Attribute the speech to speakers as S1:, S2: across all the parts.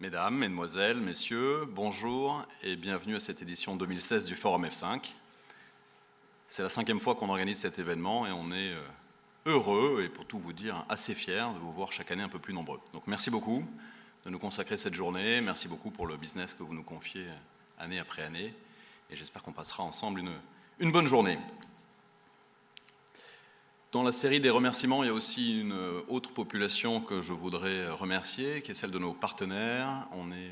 S1: Mesdames, Mesdemoiselles, Messieurs, bonjour et bienvenue à cette édition 2016 du Forum F5. C'est la 5e fois qu'on organise cet événement et on est heureux et pour tout vous dire assez fiers de vous voir chaque année un peu plus nombreux. Donc merci beaucoup de nous consacrer cette journée, merci beaucoup pour le business que vous nous confiez année après année et j'espère qu'on passera ensemble une bonne journée. Dans la série des remerciements, il y a aussi une autre population que je voudrais remercier, qui est celle de nos partenaires. On n'est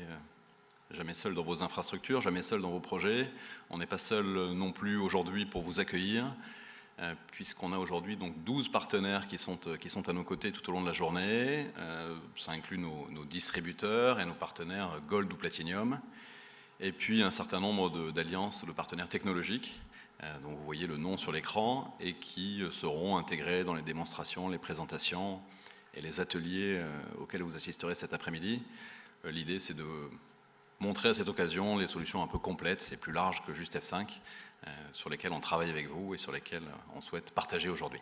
S1: jamais seul dans vos infrastructures, jamais seul dans vos projets. On n'est pas seul non plus aujourd'hui pour vous accueillir, puisqu'on a aujourd'hui donc 12 partenaires qui sont à nos côtés tout au long de la journée. Ça inclut nos distributeurs et nos partenaires Gold ou Platinum, et puis un certain nombre d'alliances de partenaires technologiques, dont vous voyez le nom sur l'écran et qui seront intégrés dans les démonstrations, les présentations et les ateliers auxquels vous assisterez cet après-midi. L'idée, c'est de montrer à cette occasion les solutions un peu complètes et plus larges que juste F5, sur lesquelles on travaille avec vous et sur lesquelles on souhaite partager aujourd'hui.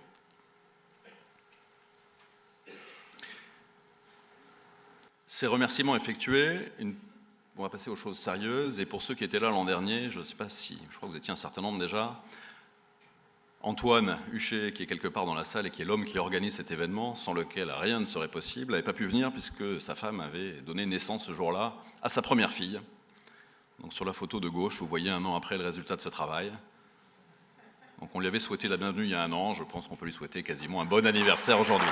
S1: Ces remerciements effectués, on va passer aux choses sérieuses, et pour ceux qui étaient là l'an dernier, je ne sais pas si, je crois que vous étiez un certain nombre déjà, Antoine Huchet, qui est quelque part dans la salle et qui est l'homme qui organise cet événement, sans lequel rien ne serait possible, n'avait pas pu venir puisque sa femme avait donné naissance ce jour-là à sa première fille. Donc sur la photo de gauche, vous voyez 1 an après le résultat de ce travail. Donc on lui avait souhaité la bienvenue il y a 1 an, je pense qu'on peut lui souhaiter quasiment un bon anniversaire aujourd'hui.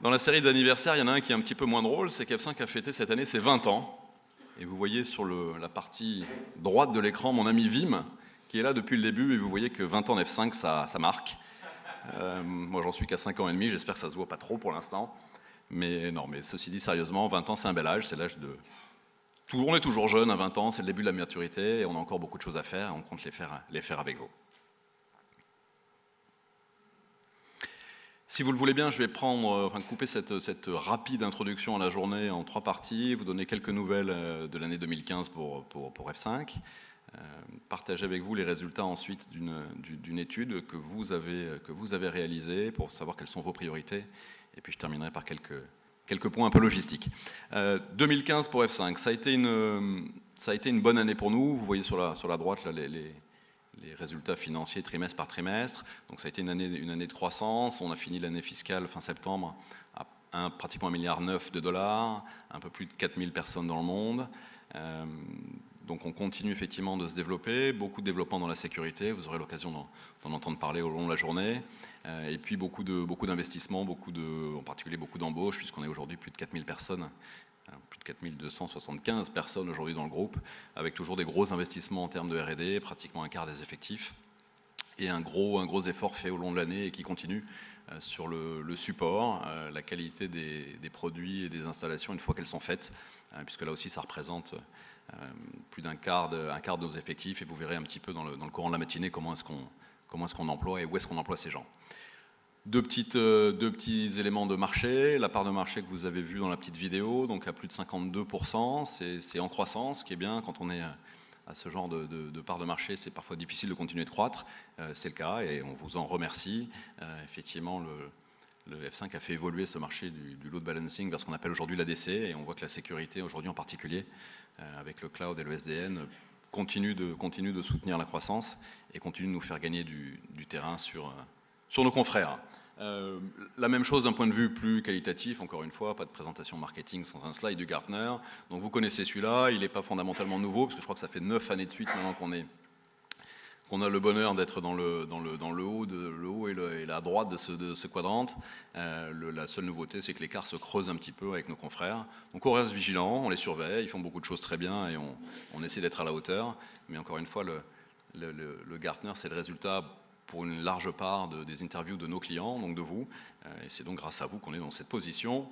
S1: Dans la série d'anniversaires, il y en a un qui est un petit peu moins drôle, c'est qu'F5 a fêté cette année ses 20 ans. Et vous voyez sur la partie droite de l'écran mon ami Vim, qui est là depuis le début, et vous voyez que 20 ans d'F5, ça marque. Moi, j'en suis qu'à 5 ans et demi, j'espère que ça se voit pas trop pour l'instant. Mais non, mais ceci dit, sérieusement, 20 ans, c'est un bel âge, c'est l'âge de... On est toujours jeune à 20 ans, c'est le début de la maturité, et on a encore beaucoup de choses à faire, et on compte les faire avec vous. Si vous le voulez bien, je vais couper cette rapide introduction à la journée en 3 parties, vous donner quelques nouvelles de l'année 2015 pour F5, partager avec vous les résultats ensuite d'une étude que vous avez réalisée pour savoir quelles sont vos priorités, et puis je terminerai par quelques points un peu logistiques. 2015 pour F5, ça a été une bonne année pour nous. Vous voyez sur la droite là, les résultats financiers trimestre par trimestre. Donc ça a été une année de croissance. On a fini l'année fiscale fin septembre à pratiquement $1,9 milliard, un peu plus de 4000 personnes dans le monde. Donc on continue effectivement de se développer, beaucoup de développement dans la sécurité, vous aurez l'occasion d'en entendre parler au long de la journée, et puis beaucoup d'investissements, en particulier beaucoup d'embauches, puisqu'on est aujourd'hui plus de 4000 personnes, plus de 4275 personnes aujourd'hui dans le groupe, avec toujours des gros investissements en termes de R&D, pratiquement un quart des effectifs, et un gros effort fait au long de l'année et qui continue sur le support, la qualité des produits et des installations une fois qu'elles sont faites, puisque là aussi ça représente plus d'un quart de nos effectifs, et vous verrez un petit peu dans le courant de la matinée comment est-ce qu'on emploie et où est-ce qu'on emploie ces gens. Deux petits éléments de marché, la part de marché que vous avez vue dans la petite vidéo, donc à plus de 52%, c'est en croissance, ce qui est bien quand on est à ce genre de part de marché, c'est parfois difficile de continuer de croître, c'est le cas et on vous en remercie. Effectivement, le F5 a fait évoluer ce marché du load balancing vers ce qu'on appelle aujourd'hui l'ADC, et on voit que la sécurité aujourd'hui en particulier, avec le cloud et le SDN, continue de soutenir la croissance et continue de nous faire gagner du terrain sur nos confrères. La même chose d'un point de vue plus qualitatif, encore une fois, pas de présentation marketing sans un slide du Gartner. Donc vous connaissez celui-là, il n'est pas fondamentalement nouveau, parce que je crois que ça fait 9 années de suite maintenant qu'on a le bonheur d'être dans le haut et la droite de ce quadrant. La seule nouveauté, c'est que l'écart se creuse un petit peu avec nos confrères. Donc on reste vigilant, on les surveille, ils font beaucoup de choses très bien et on essaie d'être à la hauteur. Mais encore une fois, le Gartner, c'est le résultat pour une large part des interviews de nos clients, donc de vous. Et c'est donc grâce à vous qu'on est dans cette position.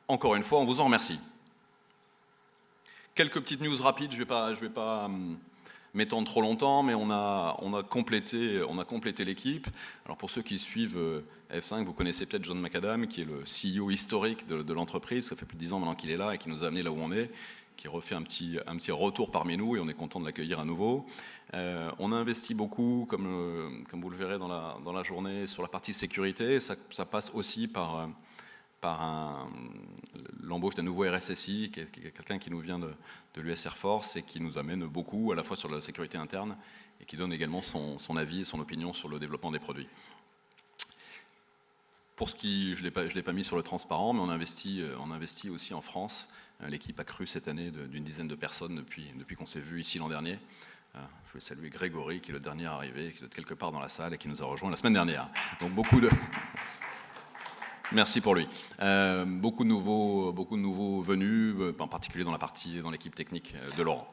S1: Encore une fois, on vous en remercie. Quelques petites news rapides, je vais pas m'étendre trop longtemps, mais on a complété l'équipe. Alors pour ceux qui suivent F5, vous connaissez peut-être John McAdam, qui est le CEO historique de l'entreprise. Ça fait plus de 10 ans maintenant qu'il est là et qui nous a amené là où on est, qui refait un petit retour parmi nous, et on est content de l'accueillir à nouveau. On a investi beaucoup, comme vous le verrez dans la journée, sur la partie sécurité. Ça passe aussi par par l'embauche d'un nouveau RSSI, qui est quelqu'un qui nous vient de l'US Air Force et qui nous amène beaucoup, à la fois sur la sécurité interne, et qui donne également son avis et son opinion sur le développement des produits. Pour ce qui, je ne l'ai pas mis sur le transparent, mais on investit aussi en France. L'équipe a cru cette année d'une dizaine de personnes depuis qu'on s'est vu ici l'an dernier. Je vais saluer Grégory, qui est le dernier arrivé, qui est quelque part dans la salle et qui nous a rejoint la semaine dernière. Donc beaucoup de... Merci pour lui. Beaucoup de nouveaux venus, en particulier dans l'équipe technique de Laurent.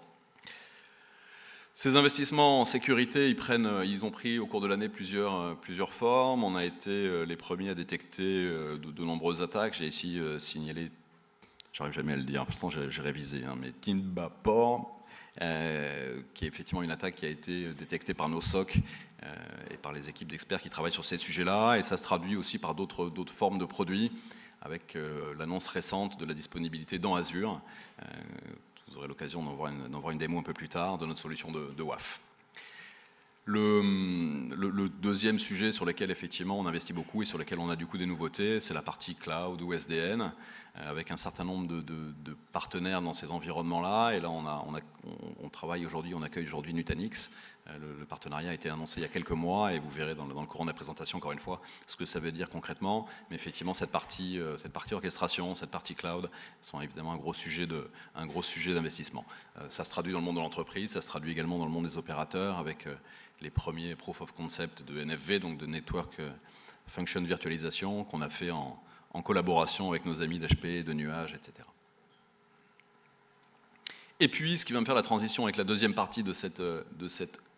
S1: Ces investissements en sécurité, ils ont pris au cours de l'année plusieurs formes. On a été les premiers à détecter de nombreuses attaques. J'ai ici signalé, j'arrive jamais à le dire, pourtant j'ai révisé, mais Tinbapor, qui est effectivement une attaque qui a été détectée par nos SOC et par les équipes d'experts qui travaillent sur ces sujets-là. Et ça se traduit aussi par d'autres formes de produits, avec l'annonce récente de la disponibilité dans Azure. Vous aurez l'occasion d'en voir une démo un peu plus tard de notre solution de WAF. Le deuxième sujet sur lequel effectivement on investit beaucoup et sur lequel on a du coup des nouveautés, c'est la partie cloud ou SDN, avec un certain nombre de partenaires dans ces environnements-là. Et là on travaille aujourd'hui, on accueille aujourd'hui Nutanix. Le partenariat a été annoncé il y a quelques mois et vous verrez dans le courant de la présentation encore une fois ce que ça veut dire concrètement. Mais effectivement cette partie orchestration, cette partie cloud sont évidemment un gros sujet d'investissement. Ça se traduit dans le monde de l'entreprise, ça se traduit également dans le monde des opérateurs avec les premiers proof of concept de NFV, donc de Network Function Virtualization, qu'on a fait en collaboration avec nos amis d'HP, de Nuage, etc. Et puis, ce qui va me faire la transition avec la deuxième partie de cette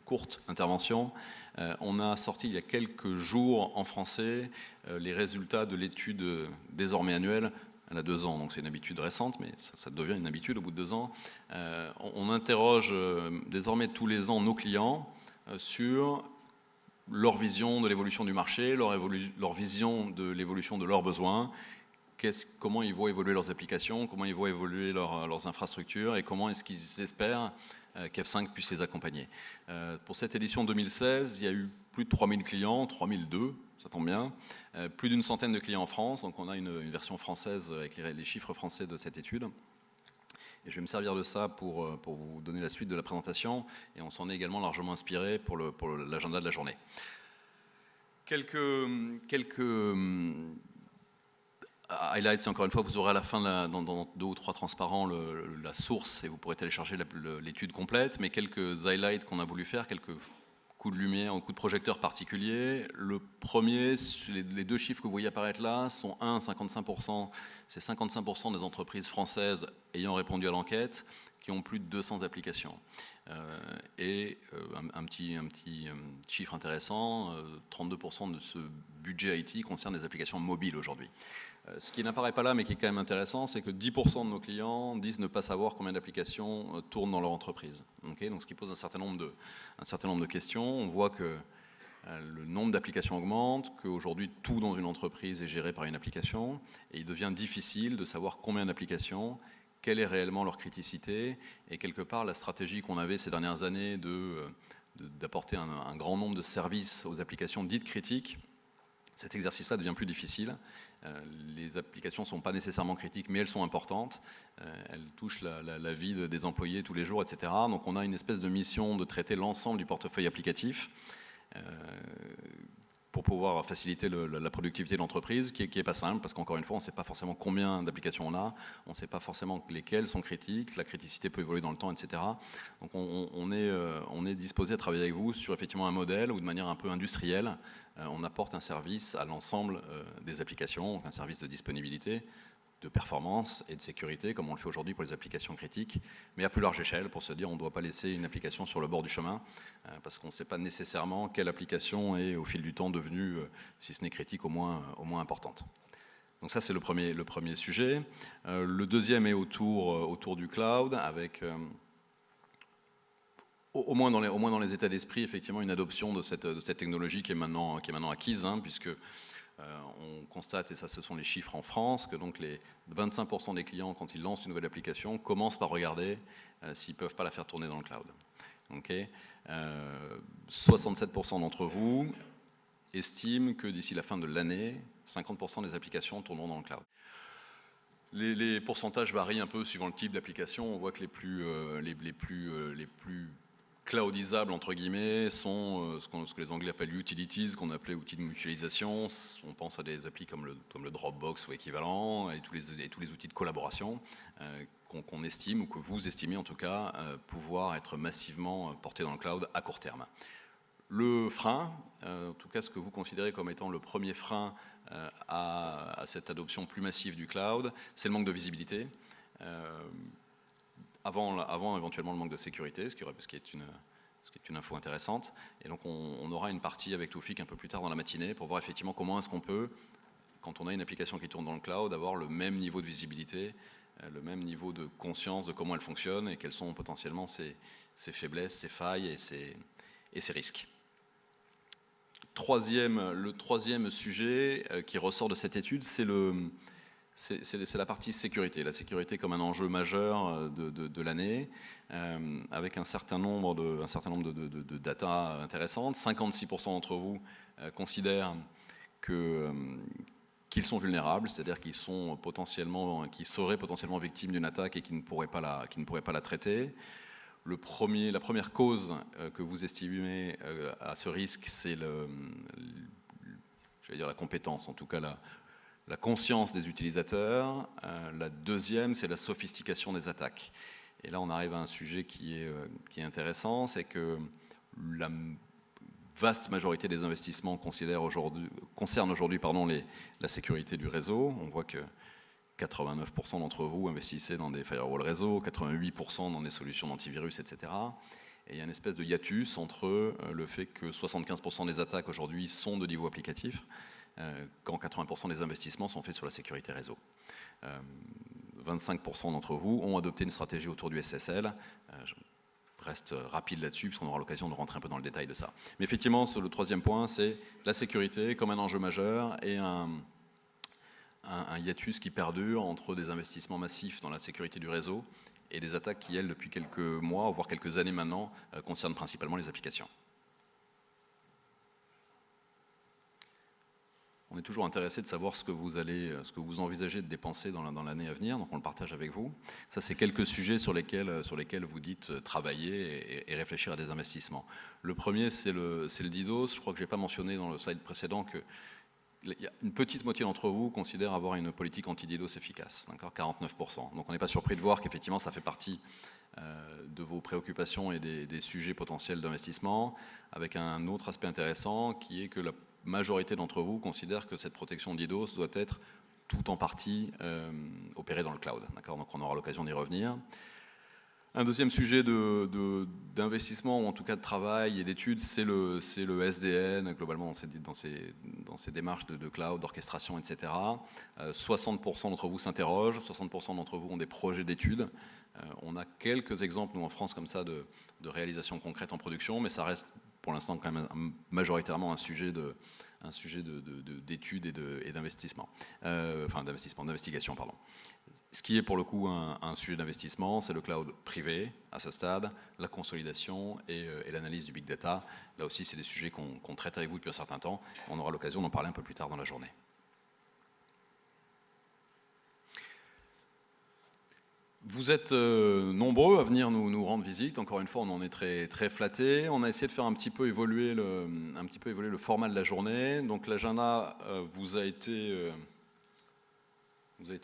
S1: courte intervention, on a sorti il y a quelques jours en français les résultats de l'étude désormais annuelle. Elle a 2 ans, donc c'est une habitude récente, mais ça devient une habitude au bout de 2 ans. On interroge désormais tous les ans nos clients sur leur vision de l'évolution du marché, leur vision de l'évolution de leurs besoins, comment ils voient évoluer leurs applications, comment ils voient évoluer leurs infrastructures et comment est-ce qu'ils espèrent qu'F5 puisse les accompagner. Pour cette édition 2016, il y a eu plus de 3000 clients, 3002, ça tombe bien, plus d'une centaine de clients en France, donc on a une version française avec les chiffres français de cette étude. Et je vais me servir de ça pour vous donner la suite de la présentation, et on s'en est également largement inspiré pour l'agenda de la journée. Quelques highlights, encore une fois, vous aurez à la fin, dans 2 ou 3 transparents, la source, et vous pourrez télécharger l'étude complète, mais quelques highlights qu'on a voulu faire, quelques coups de lumière, coups de projecteur particuliers. Le premier, les 2 chiffres que vous voyez apparaître là, sont 55%, c'est 55% des entreprises françaises ayant répondu à l'enquête, qui ont plus de 200 applications. Et un petit chiffre intéressant, 32% de ce budget IT concerne des applications mobiles aujourd'hui. Ce qui n'apparaît pas là, mais qui est quand même intéressant, c'est que 10% de nos clients disent ne pas savoir combien d'applications tournent dans leur entreprise. Okay, donc ce qui pose un certain nombre de questions. On voit que le nombre d'applications augmente, qu'aujourd'hui tout dans une entreprise est géré par une application, et il devient difficile de savoir combien d'applications, quelle est réellement leur criticité, et quelque part la stratégie qu'on avait ces dernières années d'apporter un grand nombre de services aux applications dites critiques, cet exercice-là devient plus difficile. Les applications ne sont pas nécessairement critiques, mais elles sont importantes. Elles touchent la vie des employés tous les jours, etc. Donc on a une espèce de mission de traiter l'ensemble du portefeuille applicatif pour pouvoir faciliter la productivité de l'entreprise, qui est pas simple, parce qu'encore une fois, on ne sait pas forcément combien d'applications on a, on ne sait pas forcément lesquelles sont critiques, la criticité peut évoluer dans le temps, etc. Donc on est disposé à travailler avec vous sur effectivement un modèle où de manière un peu industrielle, on apporte un service à l'ensemble des applications, un service de disponibilité, de performance et de sécurité, comme on le fait aujourd'hui pour les applications critiques, mais à plus large échelle, pour se dire on ne doit pas laisser une application sur le bord du chemin, parce qu'on ne sait pas nécessairement quelle application est au fil du temps devenue, si ce n'est critique, au moins importante. Donc ça c'est le premier sujet. Le deuxième est autour du cloud, avec au moins dans les états d'esprit, effectivement, une adoption de cette technologie qui est maintenant acquise, puisque on constate, et ça ce sont les chiffres en France, que donc les 25% des clients, quand ils lancent une nouvelle application, commencent par regarder s'ils ne peuvent pas la faire tourner dans le cloud. Okay. 67% d'entre vous estiment que d'ici la fin de l'année, 50% des applications tourneront dans le cloud. Les pourcentages varient un peu suivant le type d'application. On voit que les plus cloudisables, entre guillemets, sont ce que les Anglais appellent utilities, qu'on appelait outils de mutualisation. On pense à des applis comme le Dropbox ou équivalent, et tous les outils de collaboration qu'on estime, ou que vous estimez en tout cas, pouvoir être massivement portés dans le cloud à court terme. Le frein, en tout cas ce que vous considérez comme étant le premier frein à cette adoption plus massive du cloud, c'est le manque de visibilité. Avant éventuellement le manque de sécurité, ce qui est une info intéressante. Et donc on aura une partie avec Taoufik un peu plus tard dans la matinée pour voir effectivement comment est-ce qu'on peut, quand on a une application qui tourne dans le cloud, avoir le même niveau de visibilité, le même niveau de conscience de comment elle fonctionne et quelles sont potentiellement ses faiblesses, ses failles et ses risques. Le troisième sujet qui ressort de cette étude, c'est la partie sécurité. La sécurité comme un enjeu majeur de l'année, avec un certain nombre de data intéressantes. 56% d'entre vous considèrent qu'ils sont vulnérables, c'est-à-dire qu'ils seraient potentiellement victimes d'une attaque et qui ne pourraient pas la traiter. La première cause que vous estimez à ce risque, c'est la compétence, en tout cas la conscience des utilisateurs. La deuxième, c'est la sophistication des attaques. Et là, on arrive à un sujet qui est intéressant, c'est que la vaste majorité des investissements concerne aujourd'hui la sécurité du réseau. On voit que 89% d'entre vous investissaient dans des firewalls réseau, 88% dans des solutions d'antivirus, etc. Et il y a une espèce de hiatus entre le fait que 75% des attaques aujourd'hui sont de niveau applicatif, quand 80% des investissements sont faits sur la sécurité réseau. 25% d'entre vous ont adopté une stratégie autour du SSL. Je reste rapide là-dessus, puisqu'on aura l'occasion de rentrer un peu dans le détail de ça. Mais effectivement, le troisième point, c'est la sécurité comme un enjeu majeur et un hiatus qui perdure entre des investissements massifs dans la sécurité du réseau et des attaques qui, elles, depuis quelques mois, voire quelques années maintenant, concernent principalement les applications. On est toujours intéressé de savoir ce que vous envisagez de dépenser dans l'année à venir, donc on le partage avec vous. Ça, c'est quelques sujets sur lesquels vous dites travailler et réfléchir à des investissements. Le premier, c'est le DDoS. Je crois que je n'ai pas mentionné dans le slide précédent que une petite moitié d'entre vous considère avoir une politique anti-DDoS efficace, 49%. Donc on n'est pas surpris de voir qu'effectivement ça fait partie de vos préoccupations et des sujets potentiels d'investissement, avec un autre aspect intéressant qui est que la majorité d'entre vous considère que cette protection DDoS doit être tout en partie opérée dans le cloud. Donc on aura l'occasion d'y revenir. Un deuxième sujet d'investissement, ou en tout cas de travail et d'études, c'est le SDN, globalement dans ces démarches de cloud, d'orchestration, etc. 60% d'entre vous s'interrogent, 60% d'entre vous ont des projets d'études. On a quelques exemples, nous, en France, comme ça, de réalisations concrètes en production, mais ça reste pour l'instant quand même majoritairement un sujet d'études et d'investissement. D'investigation, pardon. Ce qui est pour le coup un sujet d'investissement, c'est le cloud privé à ce stade, la consolidation et l'analyse du big data. Là aussi, c'est des sujets qu'on traite avec vous depuis un certain temps. On aura l'occasion d'en parler un peu plus tard dans la journée. Vous êtes nombreux à venir nous rendre visite. Encore une fois, on en est très, très flattés. On a essayé de faire un petit peu évoluer le format de la journée. Donc l'agenda vous a été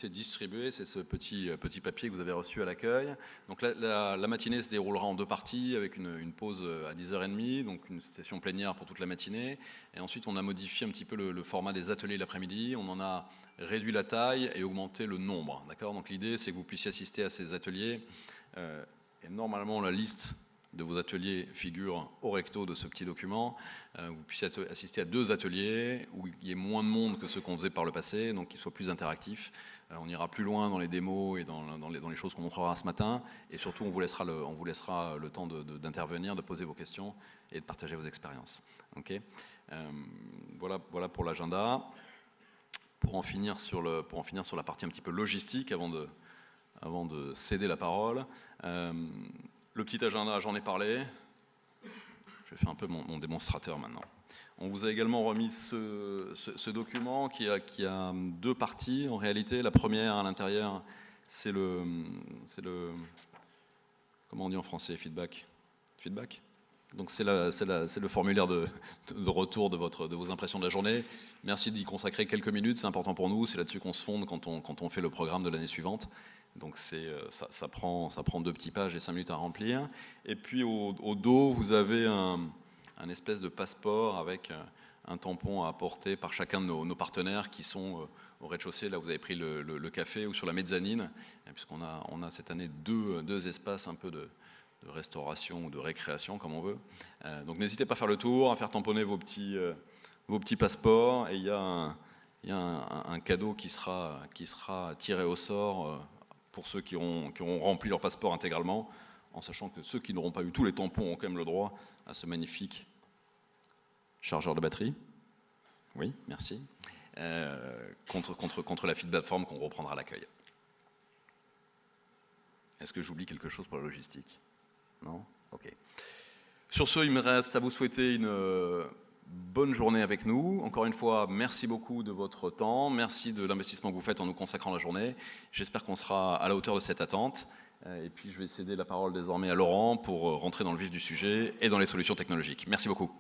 S1: distribué, c'est ce petit papier que vous avez reçu à l'accueil. Donc la matinée se déroulera en deux parties avec une pause à 10h30, donc une session plénière pour toute la matinée. Et ensuite, on a modifié un petit peu le format des ateliers l'après-midi. On en a réduit la taille et augmenté le nombre. Donc l'idée, c'est que vous puissiez assister à ces ateliers. Et normalement, la liste de vos ateliers figure au recto de ce petit document. Vous puissiez assister à 2 ateliers où il y ait moins de monde que ceux qu'on faisait par le passé, donc qu'ils soient plus interactifs. On ira plus loin dans les démos et dans les choses qu'on montrera ce matin. Et surtout, on vous laissera le temps d'intervenir, de poser vos questions et de partager vos expériences. Okay. Voilà pour l'agenda. Pour en finir sur la partie un petit peu logistique, avant de céder la parole. Le petit agenda, j'en ai parlé. je fais un peu mon démonstrateur maintenant. On vous a également remis ce document qui a deux parties en réalité. La première à l'intérieur, c'est le comment on dit en français, feedback. Donc c'est le formulaire de retour de vos impressions de la journée. Merci d'y consacrer quelques minutes, c'est important pour nous, c'est là-dessus qu'on se fonde quand on fait le programme de l'année suivante. Donc ça prend 2 petites pages et 5 minutes à remplir. Et puis au dos, vous avez un espèce de passeport avec un tampon à apporter par chacun de nos partenaires qui sont au rez-de-chaussée, là où vous avez pris le café, ou sur la mezzanine, puisqu'on a cette année deux espaces un peu de restauration ou de récréation, comme on veut. Donc n'hésitez pas à faire le tour, à faire tamponner vos petits passeports, et il y a un cadeau qui sera tiré au sort pour ceux qui auront rempli leur passeport intégralement, en sachant que ceux qui n'auront pas eu tous les tampons ont quand même le droit à ce magnifique chargeur de batterie. Oui, merci. Contre la feedback form qu'on reprendra à l'accueil. Est-ce que j'oublie quelque chose pour la logistique ? Non ? Ok. Sur ce, il me reste à vous souhaiter une bonne journée avec nous. Encore une fois, merci beaucoup de votre temps. Merci de l'investissement que vous faites en nous consacrant la journée. J'espère qu'on sera à la hauteur de cette attente. Et puis, je vais céder la parole désormais à Laurent pour rentrer dans le vif du sujet et dans les solutions technologiques. Merci beaucoup.